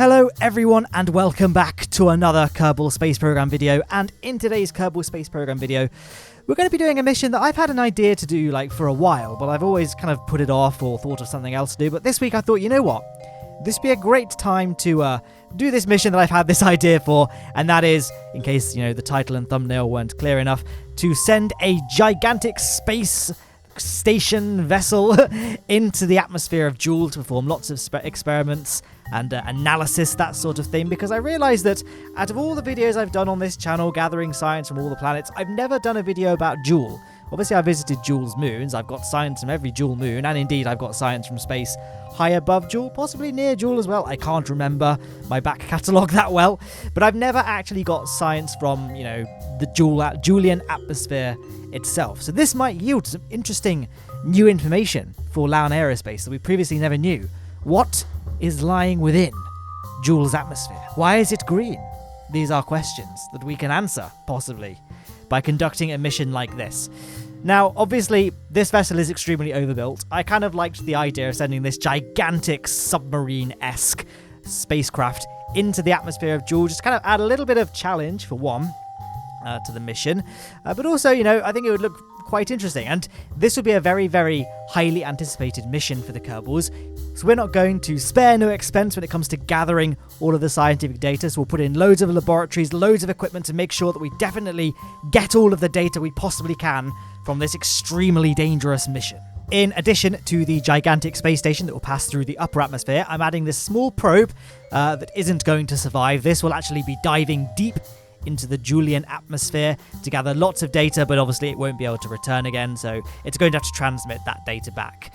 Hello everyone and welcome back to another Kerbal Space Program video, and in today's Kerbal Space Program video we're going to be doing a mission that I've had an idea to do for a while, but I've always kind of put it off or thought of something else to do. But this week I thought, you know what, this would be a great time to do this mission that I've had this idea for, and that is, in case the title and thumbnail weren't clear enough, to send a gigantic space station vessel into the atmosphere of Jool to perform lots of experiments and analysis, that sort of thing, because I realised that out of all the videos I've done on this channel gathering science from all the planets, I've never done a video about Jool. Obviously I visited Jool's moons, I've got science from every Jool moon, and indeed I've got science from space high above Jool, possibly near Jool as well. I can't remember my back catalogue that well, but I've never actually got science from, the Julian atmosphere itself. So this might yield some interesting new information for Lowne Aerospace that we previously never knew. What is lying within Jool's atmosphere? Why is it green? These are questions that we can answer, possibly, by conducting a mission like this. Now, obviously, this vessel is extremely overbuilt. I kind of liked the idea of sending this gigantic submarine-esque spacecraft into the atmosphere of Jool, just kind of add a little bit of challenge, for one, to the mission. But also, I think it would look quite interesting. And this would be a very, very highly anticipated mission for the Kerbals. So we're not going to spare no expense when it comes to gathering all of the scientific data. So we'll put in loads of laboratories, loads of equipment to make sure that we definitely get all of the data we possibly can from this extremely dangerous mission. In addition to the gigantic space station that will pass through the upper atmosphere, I'm adding this small probe that isn't going to survive. This will actually be diving deep into the Julian atmosphere to gather lots of data, but obviously it won't be able to return again, so it's going to have to transmit that data back.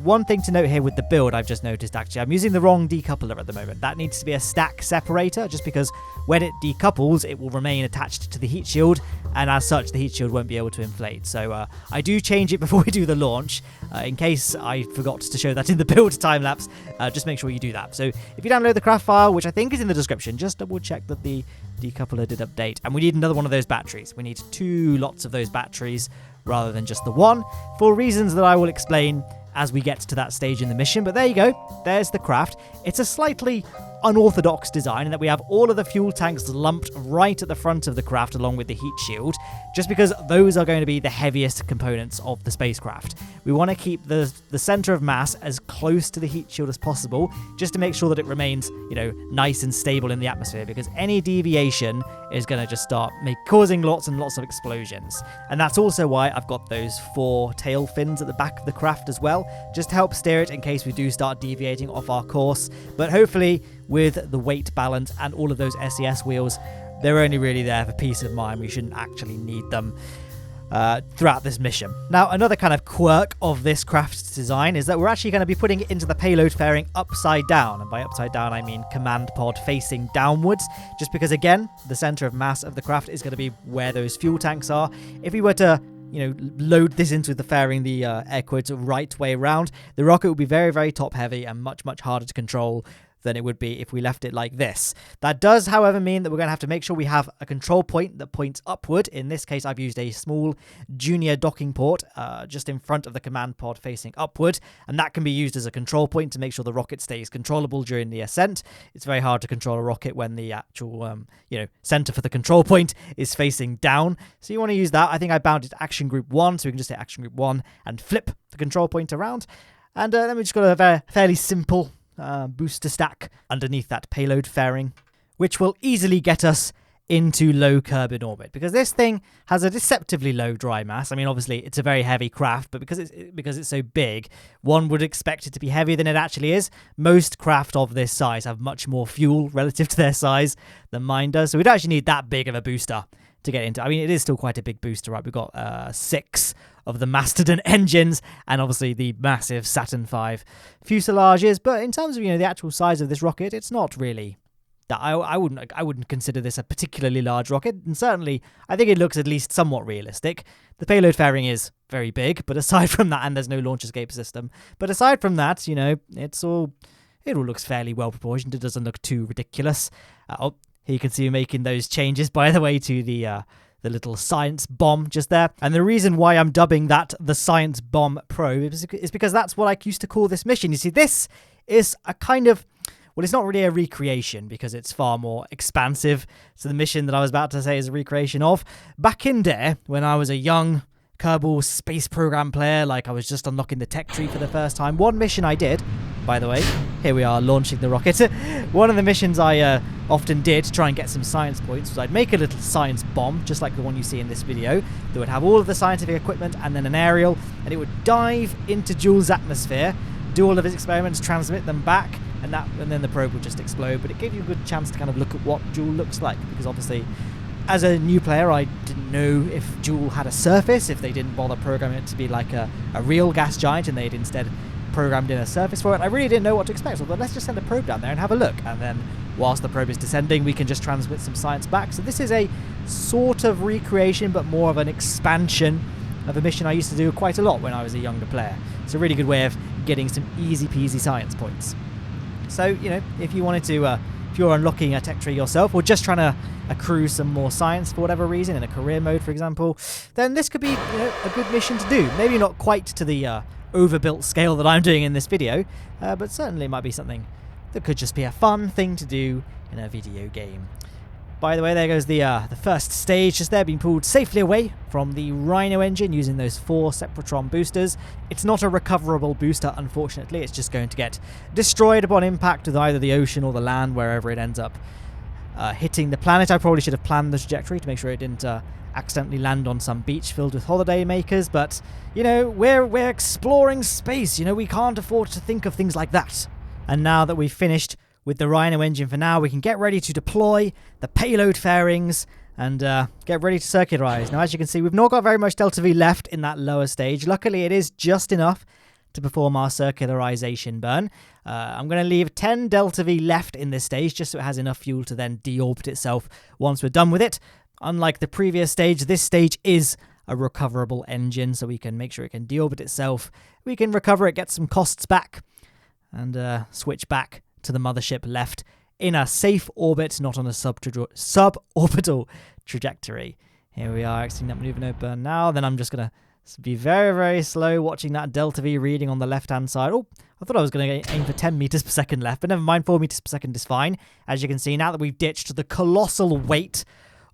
One thing to note here with the build, I've just noticed actually, I'm using the wrong decoupler at the moment. That needs to be a stack separator, just because when it decouples, it will remain attached to the heat shield, and as such, the heat shield won't be able to inflate. So I do change it before we do the launch, in case I forgot to show that in the build time-lapse. Just make sure you do that. So if you download the craft file, which I think is in the description, just double-check that the decoupler did update. And we need another one of those batteries. We need 2 lots of those batteries, rather than just the one, for reasons that I will explain as we get to that stage in the mission. But there you go, there's the craft. It's a slightly unorthodox design in that we have all of the fuel tanks lumped right at the front of the craft along with the heat shield, just because those are going to be the heaviest components of the spacecraft. We want to keep the center of mass as close to the heat shield as possible, just to make sure that it remains, nice and stable in the atmosphere, because any deviation is going to just start causing lots and lots of explosions. And that's also why I've got those 4 tail fins at the back of the craft as well, just to help steer it in case we do start deviating off our course. But hopefully, with the weight balance and all of those SES wheels, they're only really there for peace of mind. We shouldn't actually need them throughout this mission. Now, another kind of quirk of this craft's design is that we're actually going to be putting it into the payload fairing upside down. And by upside down, I mean command pod facing downwards, just because, again, the center of mass of the craft is going to be where those fuel tanks are. If we were to load this into the fairing the air quotes right way around, the rocket would be very, very top heavy and much, much harder to control than it would be if we left it like this. That does, however, mean that we're going to have to make sure we have a control point that points upward. In this case, I've used a small junior docking port just in front of the command pod facing upward, and that can be used as a control point to make sure the rocket stays controllable during the ascent. It's very hard to control a rocket when the actual, center for the control point is facing down. So you want to use that. I think I bound it to action group 1, so we can just say action group 1 and flip the control point around. And then we just got a fairly simple booster stack underneath that payload fairing, which will easily get us into low Kerbin orbit, because this thing has a deceptively low dry mass. I mean, obviously it's a very heavy craft, but because it's so big, one would expect it to be heavier than it actually is. Most craft of this size have much more fuel relative to their size than mine does, so we don't actually need that big of a booster to get into. I mean, it is still quite a big booster, right? We've got 6 of the Mastodon engines, and obviously the massive Saturn V fuselages. But in terms of the actual size of this rocket, it's not really that. I wouldn't consider this a particularly large rocket, and certainly I think it looks at least somewhat realistic. The payload fairing is very big, but aside from that, and there's no launch escape system. But aside from that, it all looks fairly well proportioned. It doesn't look too ridiculous. Here you can see me making those changes, by the way, to the little science bomb just there. And the reason why I'm dubbing that the science bomb probe is because that's what I used to call this mission. You see, this is a kind of well, it's not really a recreation because it's far more expansive. So the mission that I was about to say is a recreation of back in there when I was a young Kerbal space program player, like I was just unlocking the tech tree for the first time. One mission I did, by the way, here we are launching the rocket. One of the missions I often did to try and get some science points was I'd make a little science bomb, just like the one you see in this video, that would have all of the scientific equipment and then an aerial, and it would dive into Jool's atmosphere, do all of its experiments, transmit them back, and then the probe would just explode. But it gave you a good chance to kind of look at what Jool looks like, because obviously as a new player, I didn't know if Jool had a surface, if they didn't bother programming it to be like a real gas giant and they'd instead programmed in a surface for it. I really didn't know what to expect, so I thought, let's just send a probe down there and have a look. And then whilst the probe is descending, we can just transmit some science back. So this is a sort of recreation, but more of an expansion of a mission I used to do quite a lot when I was a younger player. It's a really good way of getting some easy peasy science points. So, you know, if you wanted to, if you're unlocking a tech tree yourself, or just trying to accrue some more science for whatever reason, in a career mode, for example, then this could be, you know, a good mission to do. Maybe not quite to the overbuilt scale that I'm doing in this video, but certainly it might be something that could just be a fun thing to do in a video game. By the way, there goes the first stage, just there being pulled safely away from the Rhino engine using those 4 Sepratron boosters. It's not a recoverable booster, unfortunately. It's just going to get destroyed upon impact with either the ocean or the land, wherever it ends up hitting the planet. I probably should have planned the trajectory to make sure it didn't accidentally land on some beach filled with holiday makers, but, you know, we're exploring space. You know, we can't afford to think of things like that. And now that we've finished with the Rhino engine for now, we can get ready to deploy the payload fairings and get ready to circularize. Now, as you can see, we've not got very much Delta V left in that lower stage. Luckily, it is just enough to perform our circularization burn. I'm going to leave 10 Delta V left in this stage, just so it has enough fuel to then deorbit itself once we're done with it. Unlike the previous stage, this stage is a recoverable engine, so we can make sure it can deorbit itself. We can recover it, get some costs back, and switch back to the mothership left in a safe orbit, not on a suborbital trajectory. Here we are, exiting that maneuver node burn now. Then I'm just going to be very, very slow watching that Delta V reading on the left-hand side. Oh, I thought I was going to aim for 10 meters per second left, but never mind, 4 meters per second is fine. As you can see, now that we've ditched the colossal weight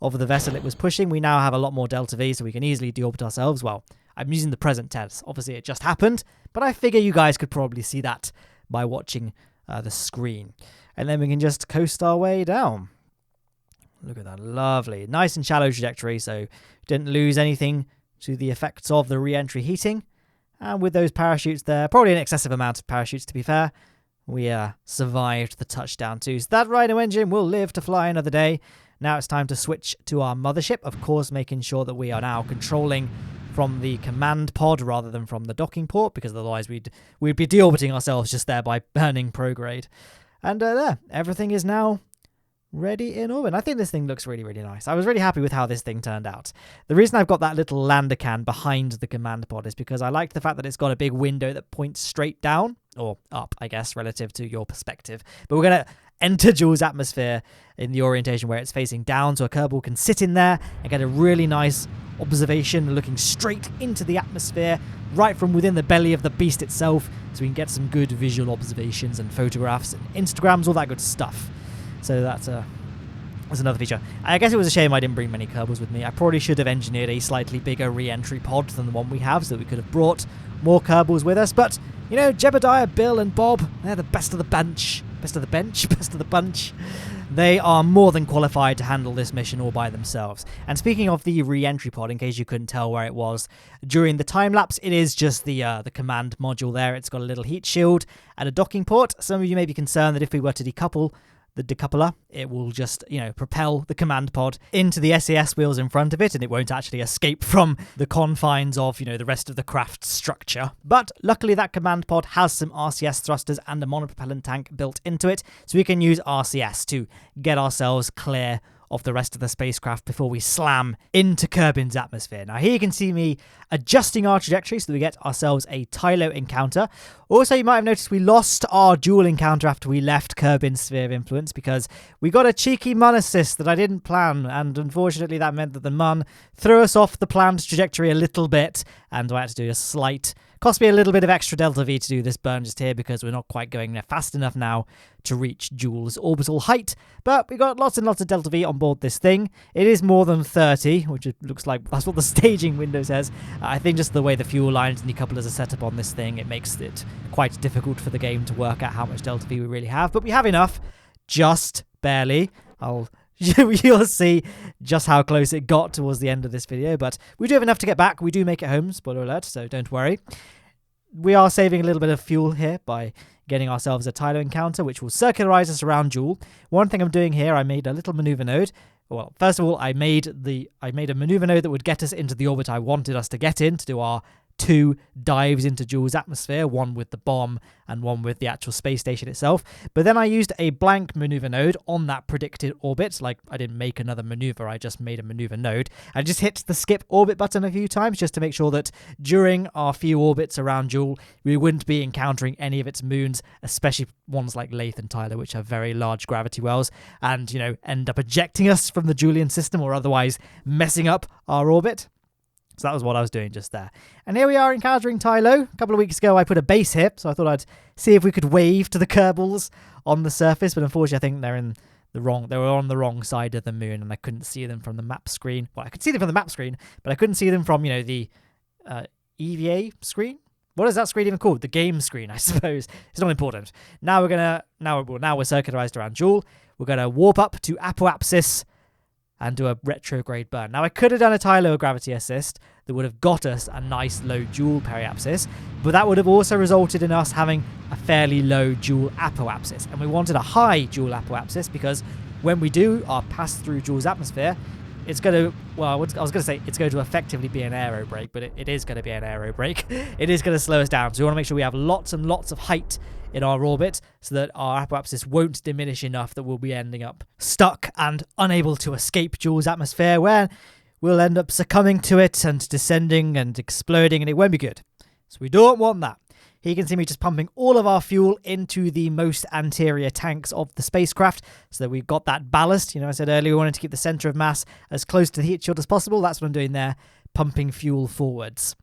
of the vessel it was pushing, we now have a lot more Delta V, so we can easily deorbit ourselves. Well, I'm using the present tense. Obviously, it just happened, but I figure you guys could probably see that by watching the screen. And then we can just coast our way down. Look at that, lovely. Nice and shallow trajectory, so didn't lose anything to the effects of the re-entry heating. And with those parachutes there, probably an excessive amount of parachutes to be fair, we survived the touchdown too. So that Rhino engine will live to fly another day. Now it's time to switch to our mothership, of course making sure that we are now controlling from the command pod rather than from the docking port, because otherwise we'd be deorbiting ourselves just there by burning prograde. And there, everything is now ready in orbit. I think this thing looks really, really nice. I was really happy with how this thing turned out. The reason I've got that little lander can behind the command pod is because I like the fact that it's got a big window that points straight down, or up, I guess, relative to your perspective. But we're going to enter Jool's atmosphere in the orientation where it's facing down, so a Kerbal can sit in there and get a really nice observation looking straight into the atmosphere, right from within the belly of the beast itself, so we can get some good visual observations and photographs and Instagrams, all that good stuff. So that's another feature. I guess it was a shame I didn't bring many Kerbals with me. I probably should have engineered a slightly bigger re-entry pod than the one we have, so that we could have brought more Kerbals with us. But, you know, Jebediah, Bill and Bob, they're the best of the bunch. Best of the bench, best of the bunch. They are more than qualified to handle this mission all by themselves. And speaking of the re-entry pod, in case you couldn't tell where it was during the time-lapse, it is just the command module there. It's got a little heat shield and a docking port. Some of you may be concerned that if we were to decouple the decoupler, it will just, you know, propel the command pod into the SAS wheels in front of it, and it won't actually escape from the confines of, you know, the rest of the craft's structure. But luckily that command pod has some RCS thrusters and a monopropellant tank built into it, so we can use RCS to get ourselves clear of the rest of the spacecraft before we slam into Kerbin's atmosphere. Now here you can see me adjusting our trajectory so that we get ourselves a Tylo encounter. Also, you might have noticed we lost our Jool encounter after we left Kerbin's sphere of influence because we got a cheeky Mun assist that I didn't plan, and unfortunately that meant that the Mun threw us off the planned trajectory a little bit, and I had to do a slight, cost me a little bit of extra delta V to do this burn just here because we're not quite going there fast enough now to reach Jool's orbital height, but we got lots and lots of delta V on board this thing. It is more than 30, which it looks like that's what the staging window says. I think just the way the fuel lines and decouplers are set up on this thing, it makes it quite difficult for the game to work out how much delta V we really have, but we have enough, just barely. You'll see just how close it got towards the end of this video, but we do have enough to get back. We do make it home, spoiler alert, so don't worry. We are saving a little bit of fuel here by getting ourselves a Tylo encounter, which will circularize us around Jool. One thing I'm doing here, I made a little maneuver node. Well, first of all, I made a maneuver node that would get us into the orbit I wanted us to get in to do our 2 dives into Jool's atmosphere, one with the bomb and one with the actual space station itself. But then I used a blank maneuver node on that predicted orbit. Like, I didn't make another maneuver, I just made a maneuver node. I just hit the skip orbit button a few times just to make sure that during our few orbits around Jool, we wouldn't be encountering any of its moons, especially ones like Lathe and Tyler, which have very large gravity wells, and, you know, end up ejecting us from the Julian system or otherwise messing up our orbit. So that was what I was doing just there. And here we are encountering Tylo. A couple of weeks ago, I put a base here, so I thought I'd see if we could wave to the Kerbals on the surface, but unfortunately, I think they were on the wrong side of the moon, and I couldn't see them from the map screen. Well, I could see them from the map screen, but I couldn't see them from, you know, the EVA screen? What is that screen even called? The game screen, I suppose. It's not important. Now we're circularized around Jool. We're gonna warp up to apoapsis and do a retrograde burn. Now, I could have done a Tylo gravity assist that would have got us a nice low Jool periapsis, but that would have also resulted in us having a fairly low Jool apoapsis. And we wanted a high Jool apoapsis because when we do our pass through Jool's atmosphere, it's going to, well, I was going to say it's going to effectively be an aero brake, but it is going to be an aero brake. It is going to slow us down. So we want to make sure we have lots and lots of height in our orbit so that our apoapsis won't diminish enough that we'll be ending up stuck and unable to escape Jool's atmosphere, where we'll end up succumbing to it and descending and exploding, and it won't be good. So we don't want that. Here you can see me just pumping all of our fuel into the most anterior tanks of the spacecraft so that we've got that ballast. You know, I said earlier we wanted to keep the center of mass as close to the heat shield as possible. That's what I'm doing there, pumping fuel forwards.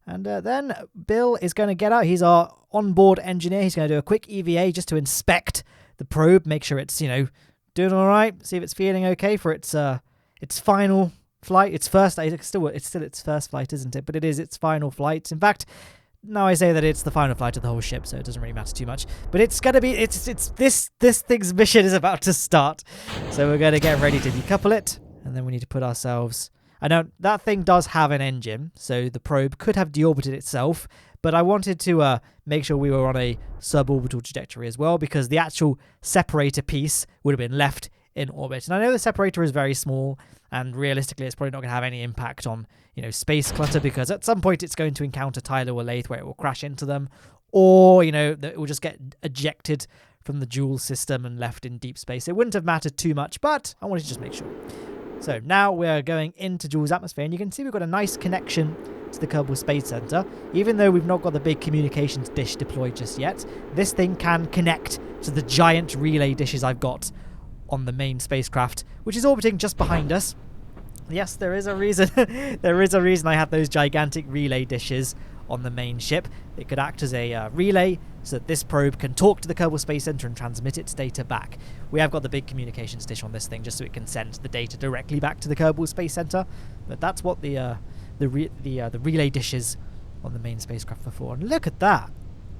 And then Bill is going to get out. He's our onboard engineer. He's going to do a quick EVA just to inspect the probe, make sure it's, you know, doing all right, see if it's feeling okay for its final flight. It's still its first flight, isn't it? But it is its final flight. In fact, now I say that it's the final flight of the whole ship, so it doesn't really matter too much. But it's gonna be this thing's mission is about to start, so we're gonna get ready to decouple it, and then we need to put ourselves. I know that thing does have an engine, so the probe could have deorbited itself, but I wanted to make sure we were on a suborbital trajectory as well, because the actual separator piece would have been left in orbit. And I know the separator is very small, and realistically it's probably not going to have any impact on, you know, space clutter, because at some point it's going to encounter Tylo or Lathe where it will crash into them, or, you know, it will just get ejected from the Jool system and left in deep space. It wouldn't have mattered too much, but I wanted to just make sure. So now we're going into Jool's atmosphere, and you can see we've got a nice connection to the Kerbal Space Center. Even though we've not got the big communications dish deployed just yet, this thing can connect to the giant relay dishes I've got on the main spacecraft, which is orbiting just behind us. Yes, there is a reason. There is a reason I have those gigantic relay dishes on the main ship. It could act as a relay so that this probe can talk to the Kerbal Space Center and transmit its data back. We have got the big communications dish on this thing just so it can send the data directly back to the Kerbal Space Center. But that's what the relay dishes on the main spacecraft are for. And look at that!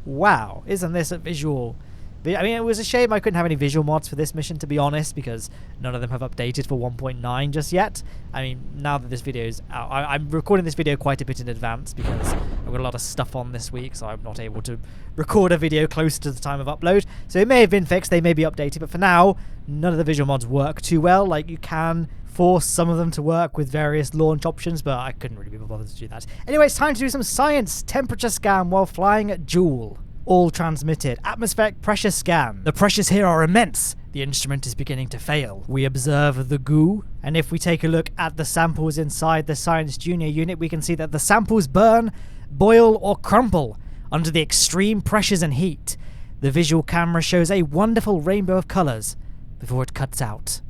Wow, isn't this a visual? I mean, it was a shame I couldn't have any visual mods for this mission, to be honest, because none of them have updated for 1.9 just yet. I mean, now that this video is out, I'm recording this video quite a bit in advance because I've got a lot of stuff on this week, so I'm not able to record a video close to the time of upload. So it may have been fixed, they may be updated, but for now, none of the visual mods work too well. Like, you can force some of them to work with various launch options, but I couldn't really be bothered to do that. Anyway, it's time to do some science. Temperature scan while flying at Jool. All transmitted. Atmospheric pressure scan. The pressures here are immense. The instrument is beginning to fail. We observe the goo, and if we take a look at the samples inside the Science Junior unit, we can see that the samples burn, boil, or crumple under the extreme pressures and heat. The visual camera shows a wonderful rainbow of colours before it cuts out.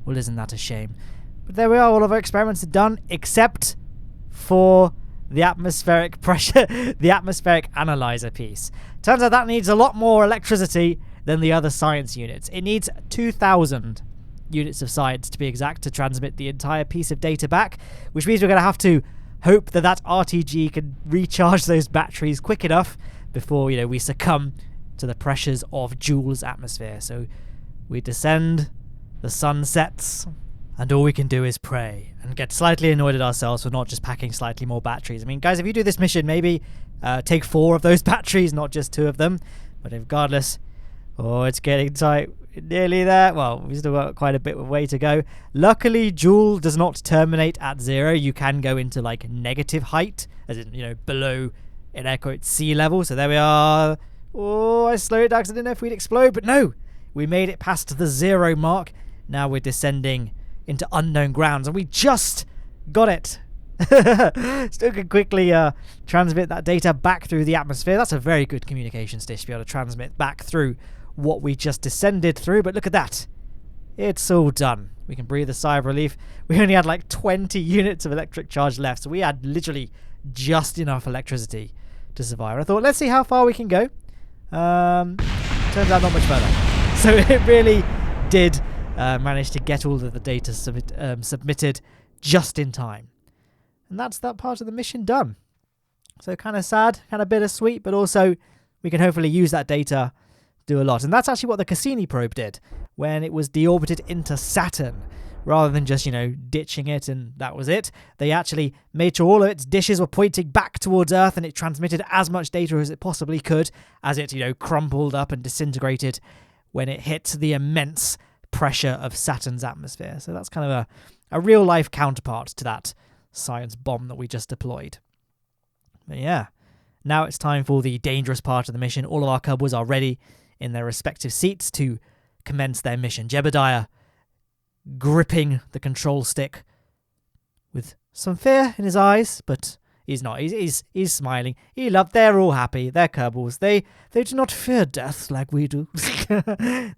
Well, isn't that a shame? But there we are, all of our experiments are done, except for the atmospheric pressure, the atmospheric analyzer piece. Turns out that needs a lot more electricity than the other science units. It needs 2,000 units of science, to be exact, to transmit the entire piece of data back, which means we're going to have to hope that that RTG can recharge those batteries quick enough before, we succumb to the pressures of Jool's atmosphere. So we descend, the sun sets, and all we can do is pray and get slightly annoyed at ourselves for not just packing slightly more batteries. I mean, guys, if you do this mission, maybe take 4 of those batteries, not just 2 of them. But regardless, it's getting tight. Nearly there. Well, we've still got quite a bit of way to go. Luckily, Jool does not terminate at 0. You can go into like negative height, as in, below, in air quotes, sea level. So there we are. I slowed it down because I didn't know if we'd explode, but no, we made it past the 0 mark. Now we're descending into unknown grounds, and we just got it. Still can quickly transmit that data back through the atmosphere. That's a very good communications dish to be able to transmit back through what we just descended through, but look at that. It's all done. We can breathe a sigh of relief. We only had like 20 units of electric charge left, so we had literally just enough electricity to survive. I thought, let's see how far we can go. Turns out not much further. So it really did manage to get all of the data submitted just in time. And that's that part of the mission done. So kind of sad, kind of bittersweet, but also we can hopefully use that data do a lot. And that's actually what the Cassini probe did when it was deorbited into Saturn. Rather than just, ditching it and that was it, they actually made sure all of its dishes were pointing back towards Earth, and it transmitted as much data as it possibly could as it, crumpled up and disintegrated when it hit the immense pressure of Saturn's atmosphere. So that's kind of a real-life counterpart to that science bomb that we just deployed. But yeah, now it's time for the dangerous part of the mission. All of our Kerbals are ready in their respective seats to commence their mission. Jebediah gripping the control stick with some fear in his eyes, but he's not. He's smiling. They're all happy. They're Kerbals. They do not fear death like we do.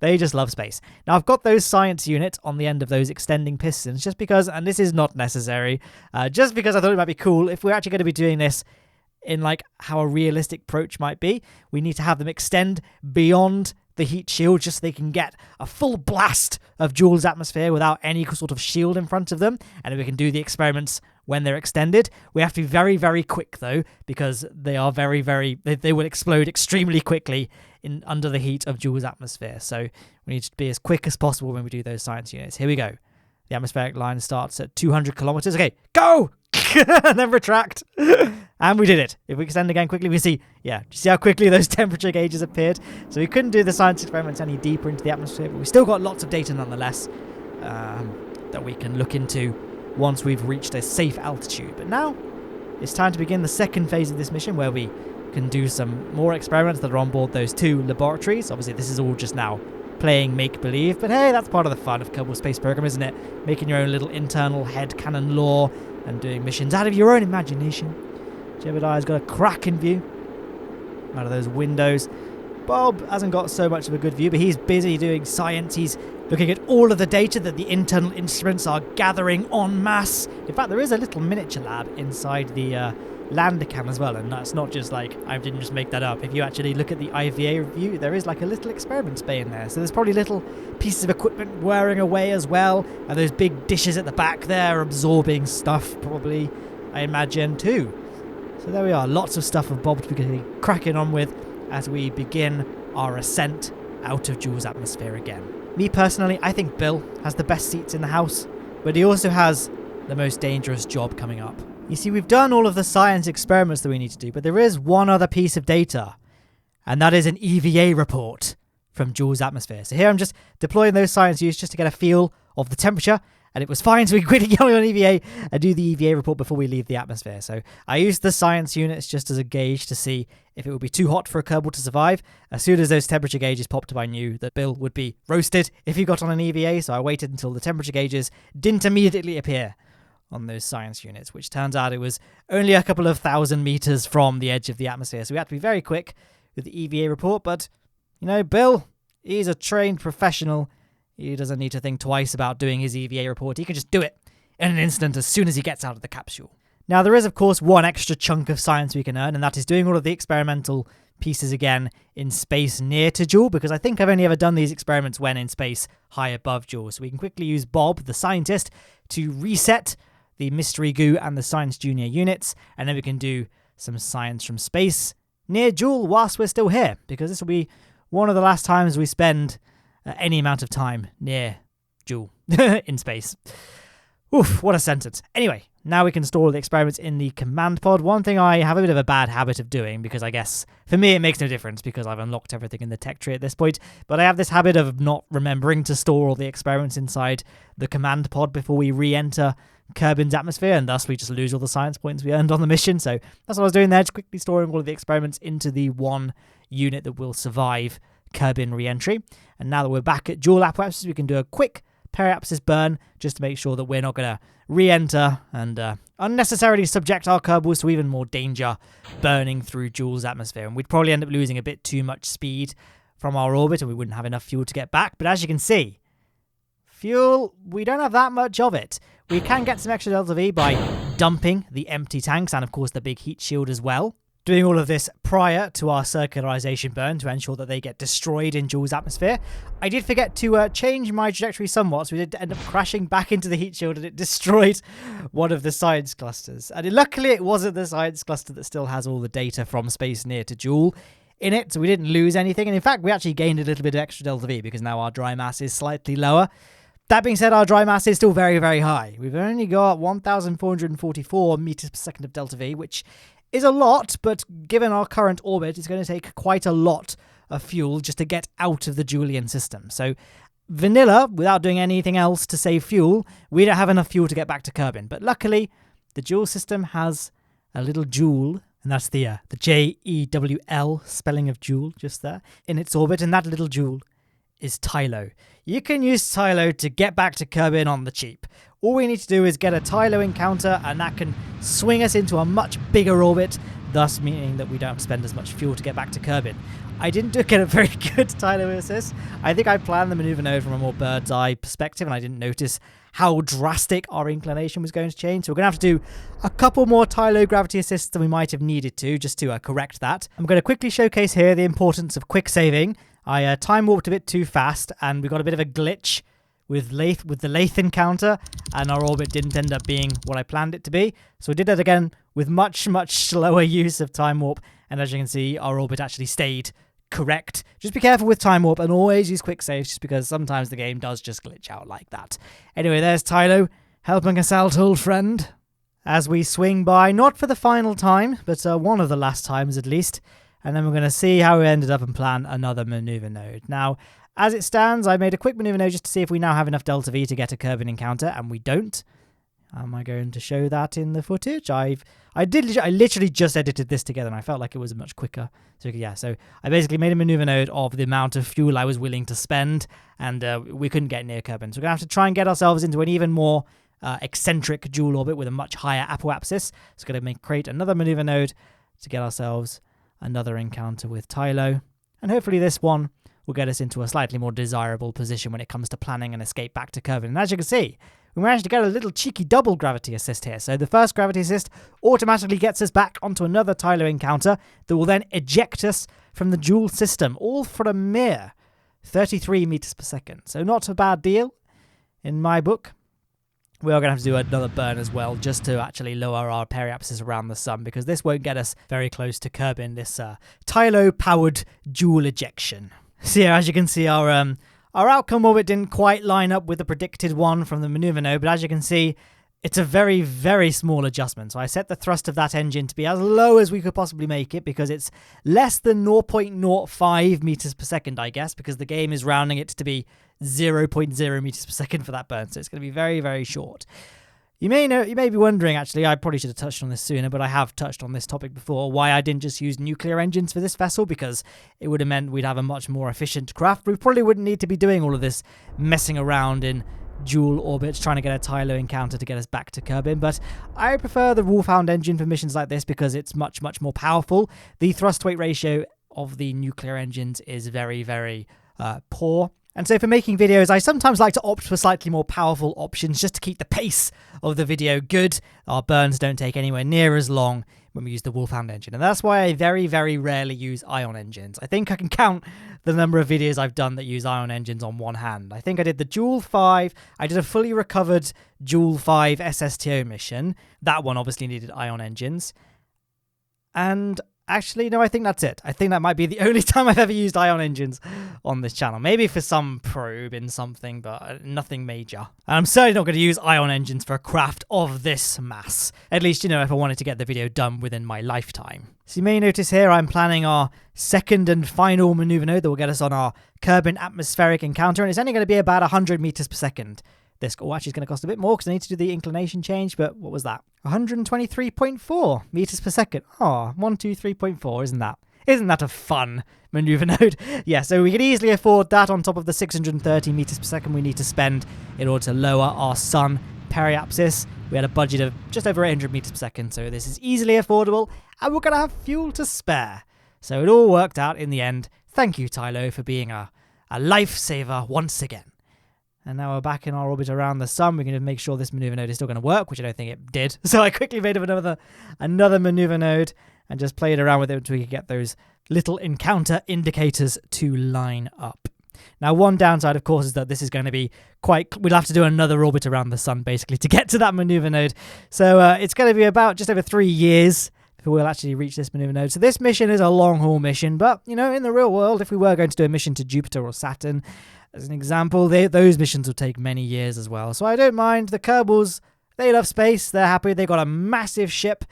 They just love space. Now, I've got those science units on the end of those extending pistons just because, and this is not necessary, just because I thought it might be cool if we're actually going to be doing this in like how a realistic approach might be. We need to have them extend beyond the heat shield just so they can get a full blast of Jool's atmosphere without any sort of shield in front of them, and then we can do the experiments when they're extended. We have to be very, very quick though, because they are very, they will explode extremely quickly under the heat of Jool's atmosphere. So we need to be as quick as possible when we do those science units. Here we go. The atmospheric line starts at 200 kilometers. Okay, go! And then retract. And we did it. If we extend again quickly, we see, do you see how quickly those temperature gauges appeared? So we couldn't do the science experiments any deeper into the atmosphere, but we still got lots of data nonetheless that we can look into once we've reached a safe altitude. But now it's time to begin the second phase of this mission, where we can do some more experiments that are on board those 2 laboratories. Obviously, this is all just now playing make-believe, but hey, that's part of the fun of Kerbal Space Program, isn't it? Making your own little internal headcanon lore and doing missions out of your own imagination. Jebediah's got a cracking view out of those windows. Bob hasn't got so much of a good view, but he's busy doing science. He's looking at all of the data that the internal instruments are gathering en masse. In fact, there is a little miniature lab inside the lander cam as well, and that's not just like, I didn't just make that up. If you actually look at the IVA review, there is like a little experiments bay in there. So there's probably little pieces of equipment whirring away as well, and those big dishes at the back there absorbing stuff, probably, I imagine, too. So there we are, lots of stuff for Bob to be cracking on with as we begin our ascent out of Jool's atmosphere again. Me personally, I think Bill has the best seats in the house, but he also has the most dangerous job coming up. You see, we've done all of the science experiments that we need to do, but there is one other piece of data, and that is an EVA report from Jool's atmosphere. So here I'm just deploying those science units just to get a feel of the temperature, and it was fine, so we quickly go on EVA and do the EVA report before we leave the atmosphere. So I used the science units just as a gauge to see if it would be too hot for a Kerbal to survive. As soon as those temperature gauges popped up, I knew that Bill would be roasted if he got on an EVA, so I waited until the temperature gauges didn't immediately appear on those science units, which turns out it was only a couple of 1,000 meters from the edge of the atmosphere. So we had to be very quick with the EVA report, but, Bill, he's a trained professional. He doesn't need to think twice about doing his EVA report. He can just do it in an instant as soon as he gets out of the capsule. Now, there is, of course, one extra chunk of science we can earn, and that is doing all of the experimental pieces again in space near to Jool, because I think I've only ever done these experiments when in space high above Jool. So we can quickly use Bob, the scientist, to reset the Mystery Goo and the Science Junior units, and then we can do some science from space near Jool whilst we're still here, because this will be one of the last times we spend any amount of time near Jool in space. Oof, what a sentence. Anyway, now we can store the experiments in the command pod. One thing I have a bit of a bad habit of doing, because I guess for me it makes no difference because I've unlocked everything in the tech tree at this point, but I have this habit of not remembering to store all the experiments inside the command pod before we re-enter Kerbin's atmosphere, and thus we just lose all the science points we earned on the mission. So that's what I was doing there, just quickly storing all of the experiments into the one unit that will survive Kerbin re-entry. And now that we're back at Jool Apoapsis, we can do a quick periapsis burn just to make sure that we're not going to re-enter and unnecessarily subject our Kerbals to even more danger burning through Jool's atmosphere. And we'd probably end up losing a bit too much speed from our orbit, and we wouldn't have enough fuel to get back. But as you can see, fuel, we don't have that much of it. We can get some extra delta V by dumping the empty tanks and, of course, the big heat shield as well. Doing all of this prior to our circularization burn to ensure that they get destroyed in Jool's atmosphere. I did forget to change my trajectory somewhat, so we did end up crashing back into the heat shield, and it destroyed one of the science clusters. And luckily it wasn't the science cluster that still has all the data from space near to Jool in it, so we didn't lose anything. And in fact, we actually gained a little bit of extra delta V because now our dry mass is slightly lower. That being said, our dry mass is still very, very high. We've only got 1,444 meters per second of delta V, which is a lot, but given our current orbit, it's going to take quite a lot of fuel just to get out of the Julian system. So vanilla, without doing anything else to save fuel, we don't have enough fuel to get back to Kerbin. But luckily, the Jool system has a little Jool, and that's the J-E-W-L spelling of Jool just there, in its orbit, and that little Jool is Tylo. You can use Tylo to get back to Kerbin on the cheap. All we need to do is get a Tylo encounter, and that can swing us into a much bigger orbit, thus meaning that we don't have to spend as much fuel to get back to Kerbin. I didn't get a very good Tylo assist. I think I planned the maneuver node from a more bird's eye perspective, and I didn't notice how drastic our inclination was going to change. So we're going to have to do a couple more Tylo gravity assists than we might have needed to, just to correct that. I'm going to quickly showcase here the importance of quick saving. I time warped a bit too fast, and we got a bit of a glitch with the Lathe encounter, and our orbit didn't end up being what I planned it to be. So we did that again with much, much slower use of time warp, and as you can see, our orbit actually stayed correct. Just be careful with time warp and always use quick saves, just because sometimes the game does just glitch out like that. Anyway, there's Tylo helping us out, old friend, as we swing by, not for the final time, but one of the last times at least. And then we're going to see how we ended up and plan another maneuver node. Now, as it stands, I made a quick maneuver node just to see if we now have enough delta V to get a Kerbin encounter, and we don't. Am I going to show that in the footage? I literally just edited this together, and I felt like it was much quicker. So yeah, so I basically made a maneuver node of the amount of fuel I was willing to spend, and we couldn't get near Kerbin. So we're going to have to try and get ourselves into an even more eccentric Jool orbit with a much higher apoapsis. So we're going to create another maneuver node to get ourselves another encounter with Tylo, and hopefully this one will get us into a slightly more desirable position when it comes to planning an escape back to Kerbin. And as you can see, we managed to get a little cheeky double gravity assist here. So the first gravity assist automatically gets us back onto another Tylo encounter that will then eject us from the Jool system, all for a mere 33 meters per second. So not a bad deal in my book. We are going to have to do another burn as well, just to actually lower our periapsis around the sun, because this won't get us very close to Kerbin, this Tylo-powered Jool ejection. So yeah, as you can see, our outcome orbit didn't quite line up with the predicted one from the maneuver node, but as you can see, it's a very, very small adjustment. So I set the thrust of that engine to be as low as we could possibly make it, because it's less than 0.05 meters per second, I guess, because the game is rounding it to be 0.0 meters per second for that burn. So it's going to be very, very short. You may be wondering, actually, I probably should have touched on this sooner, but I have touched on this topic before, why I didn't just use nuclear engines for this vessel, because it would have meant we'd have a much more efficient craft. We probably wouldn't need to be doing all of this messing around in Jool orbits trying to get a Tylo encounter to get us back to Kerbin, but I prefer the Wolfhound engine for missions like this because it's much, much more powerful. The thrust-weight ratio of the nuclear engines is very, very poor, And so for making videos, I sometimes like to opt for slightly more powerful options just to keep the pace of the video good. Our burns don't take anywhere near as long when we use the Wolfhound engine. And that's why I very, very rarely use ion engines. I think I can count the number of videos I've done that use ion engines on one hand. I think I did the Jool 5. I did a fully recovered Jool 5 SSTO mission. That one obviously needed ion engines. And actually, no, I think that's it. I think that might be the only time I've ever used ion engines on this channel. Maybe for some probe in something, but nothing major. And I'm certainly not going to use ion engines for a craft of this mass. At least, if I wanted to get the video done within my lifetime. So you may notice here I'm planning our second and final maneuver node that will get us on our Kerbin atmospheric encounter. And it's only going to be about 100 meters per second. This actually is going to cost a bit more because I need to do the inclination change, but what was that? 123.4 meters per second. Oh, 123.4, Isn't that a fun maneuver node? Yeah, so we could easily afford that on top of the 630 meters per second we need to spend in order to lower our sun periapsis. We had a budget of just over 800 meters per second, so this is easily affordable, and we're going to have fuel to spare. So it all worked out in the end. Thank you, Tylo, for being a lifesaver once again. And now we're back in our orbit around the sun. We're going to make sure this maneuver node is still going to work, which I don't think it did. So I quickly made up another maneuver node and just played around with it until we could get those little encounter indicators to line up. Now, one downside, of course, is that this is going to be we'll have to do another orbit around the sun, basically, to get to that maneuver node. So it's going to be about just over 3 years before we'll actually reach this maneuver node. So this mission is a long-haul mission, but, in the real world, if we were going to do a mission to Jupiter or Saturn, as an example, those missions will take many years as well. So I don't mind. The Kerbals, they love space. They're happy. They've got a massive ship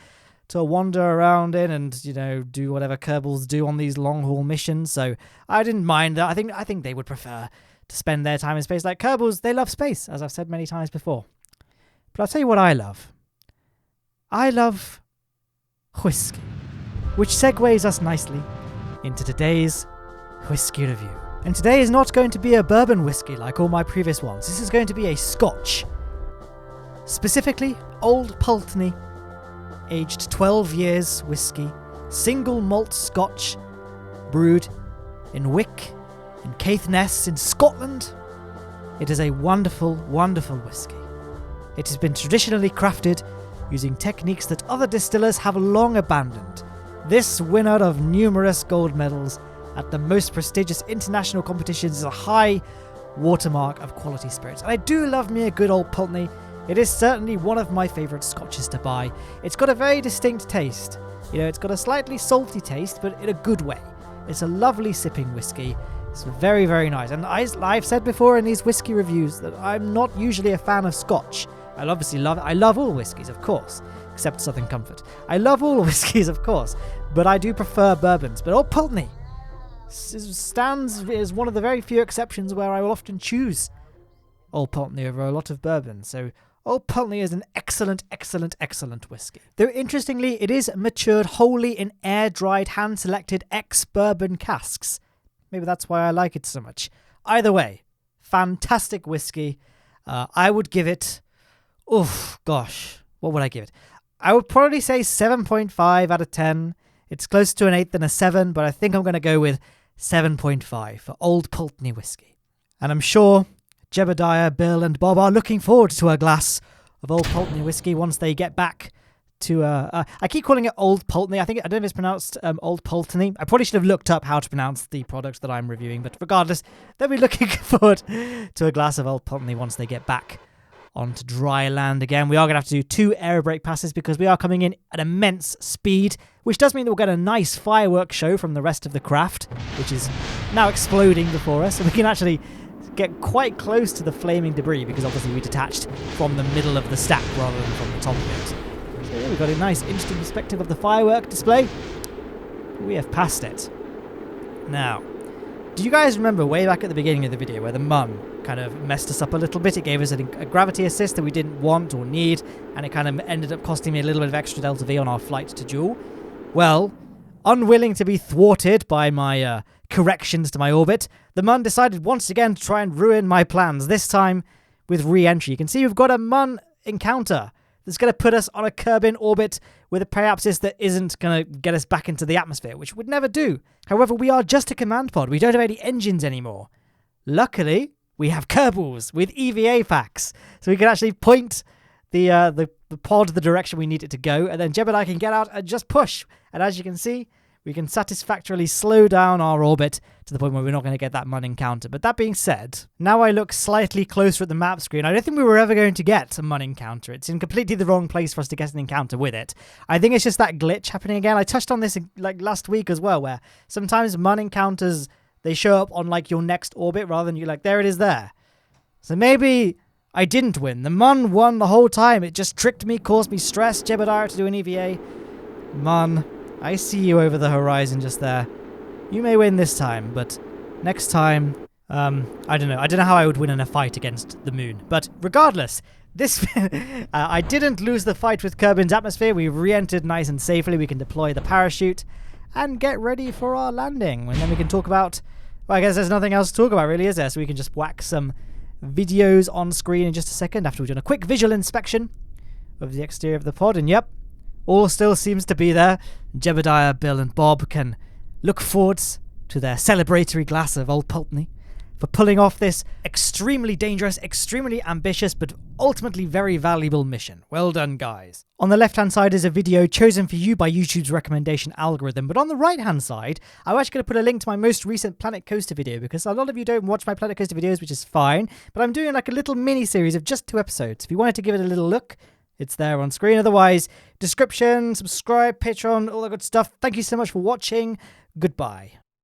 to wander around in and, do whatever Kerbals do on these long-haul missions. So I didn't mind that. I think they would prefer to spend their time in space. Like Kerbals, they love space, as I've said many times before. But I'll tell you what I love. I love whiskey, which segues us nicely into today's whiskey review. And today is not going to be a bourbon whiskey like all my previous ones. This is going to be a Scotch. Specifically, Old Pulteney, aged 12 years whiskey, single malt Scotch, brewed in Wick, in Caithness in Scotland. It is a wonderful, wonderful whiskey. It has been traditionally crafted using techniques that other distillers have long abandoned. This winner of numerous gold medals at the most prestigious international competitions is a high watermark of quality spirits. And I do love me a good Old Pulteney. It is certainly one of my favourite scotches to buy. It's got a very distinct taste. It's got a slightly salty taste, but in a good way. It's a lovely sipping whiskey. It's very, very nice. And I've said before in these whiskey reviews that I'm not usually a fan of Scotch. I love all whiskies, of course, except Southern Comfort. I love all whiskies, of course, but I do prefer bourbons. But Old Pulteney stands as one of the very few exceptions where I will often choose Old Pulteney over a lot of bourbon. So Old Pulteney is an excellent, excellent, excellent whiskey. Though interestingly, it is matured wholly in air-dried, hand-selected ex-bourbon casks. Maybe that's why I like it so much. Either way, fantastic whiskey. I would give it... what would I give it? I would probably say 7.5 out of 10. It's closer to an 8 than a 7, but I think I'm going to go with 7.5 for Old Pulteney whiskey. And I'm sure Jebediah, Bill and Bob are looking forward to a glass of Old Pulteney whiskey once they get back to... I keep calling it Old Pulteney. I don't know if it's pronounced Old Pulteney. I probably should have looked up how to pronounce the products that I'm reviewing, but regardless, they'll be looking forward to a glass of Old Pulteney once they get back onto dry land again. We are going to have to do 2 air brake passes because we are coming in at immense speed, which does mean that we'll get a nice fireworks show from the rest of the craft, which is now exploding before us, and we can actually get quite close to the flaming debris because obviously we detached from the middle of the stack rather than from the top of it. So yeah, we've got a nice interesting perspective of the firework display. We have passed it. Now, do you guys remember way back at the beginning of the video where the Mun kind of messed us up a little bit? It gave us a gravity assist that we didn't want or need, and it kind of ended up costing me a little bit of extra delta V on our flight to Jool. Well, unwilling to be thwarted by my corrections to my orbit, the Mun decided once again to try and ruin my plans, this time with re-entry. You can see we've got a Mun encounter that's going to put us on a Kerbin orbit with a periapsis that isn't going to get us back into the atmosphere, which would never do. However, we are just a command pod. We don't have any engines anymore. luckily, we have Kerbals with EVA packs. So we can actually point the pod the direction we need it to go, and then Jebediah can get out and just push. And as you can see, we can satisfactorily slow down our orbit to the point where we're not going to get that Mun encounter. But that being said, now I look slightly closer at the map screen. I don't think we were ever going to get a Mun encounter. It's in completely the wrong place for us to get an encounter with it. I think it's just that glitch happening again. I touched on this like last week as well, where sometimes Mun encounters, they show up on like your next orbit rather than you like, there it is there. So maybe I didn't win. The Mun won the whole time. It just tricked me, caused me stress. Jebediah to do an EVA. Mun, I see you over the horizon just there. You may win this time, but next time, I don't know. I don't know how I would win in a fight against the moon. But regardless, this I didn't lose the fight with Kerbin's atmosphere. We re-entered nice and safely. We can deploy the parachute and get ready for our landing. And then we can talk about, well, I guess there's nothing else to talk about really, is there? So we can just whack some videos on screen in just a second after we've done a quick visual inspection of the exterior of the pod. And yep, all still seems to be there. Jebediah, Bill and Bob can look forwards to their celebratory glass of Old Pulteney for pulling off this extremely dangerous, extremely ambitious, but ultimately very valuable mission. Well done, guys. On the left-hand side is a video chosen for you by YouTube's recommendation algorithm, but on the right-hand side, I'm actually going to put a link to my most recent Planet Coaster video, because a lot of you don't watch my Planet Coaster videos, which is fine, but I'm doing like a little mini-series of just 2 episodes. If you wanted to give it a little look, it's there on screen. Otherwise, description, subscribe, Patreon, all that good stuff. Thank you so much for watching. Goodbye.